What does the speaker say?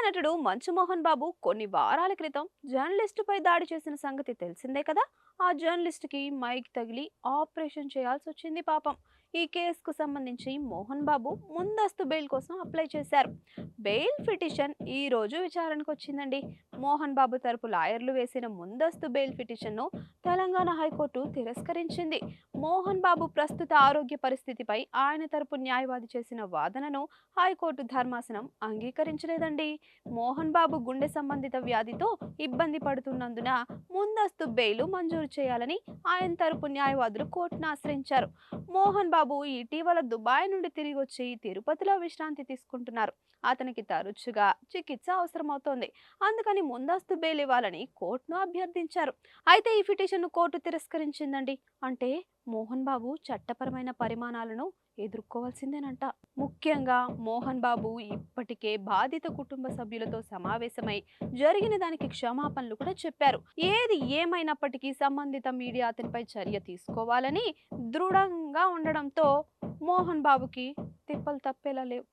నటుడు మంచు మోహన్ బాబు కొన్ని వారాల క్రితం జర్నలిస్టుపై దాడి చేసిన సంగతి తెలిసిందే కదా. ఆ జర్నలిస్టుకి మైక్ తగిలి ఆపరేషన్ చేయాల్సి వచ్చింది పాపం. ఈ కేసుకు సంబంధించి మోహన్ బాబు ముందస్తు బెయిల్ కోసం అప్లై చేశారు. బెయిల్ పిటిషన్ ఈ రోజు విచారణకు వచ్చిందండి. మోహన్ బాబు తరపు లాయర్లు వేసిన ముందస్తు బెయిల్ పిటిషన్ను తెలంగాణ హైకోర్టు తిరస్కరించింది. మోహన్ బాబు ప్రస్తుత ఆరోగ్య పరిస్థితిపై ఆయన తరపు న్యాయవాది చేసిన వాదనను హైకోర్టు ధర్మాసనం అంగీకరించలేదండి. మోహన్ బాబు గుండె సంబంధిత వ్యాధితో ఇబ్బంది పడుతున్నందున ముందస్తు బెయిల్ మంజూరు చేయాలని ఆయన తరపు న్యాయవాదులు కోర్టును ఆశ్రయించారు. మోహన్ బాబు ఇటీవల దుబాయ్ నుండి తిరిగి వచ్చి తిరుపతిలో విశ్రాంతి తీసుకుంటున్నారు. అతనికి తరచుగా చికిత్స అవసరమవుతోంది. అందుకని ముందస్తు బెయిల్ ఇవ్వాలని కోర్టును అభ్యర్థించారు. అయితే ఈ పిటిషన్ను కోర్టు తిరస్కరించిందండి. అంటే మోహన్ బాబు చట్టపరమైన పరిమాణాలను ఎదుర్కోవాల్సిందేనంట. ముఖ్యంగా మోహన్ బాబు ఇప్పటికే బాధిత కుటుంబ సభ్యులతో సమావేశమై జరిగిన దానికి క్షమాపణలు కూడా చెప్పారు. ఏది ఏమైనప్పటికీ సంబంధిత మీడియా అతనిపై చర్య తీసుకోవాలని దృఢంగా ఉండడంతో మోహన్ బాబుకి తిప్పలు తప్పేలా లేవు.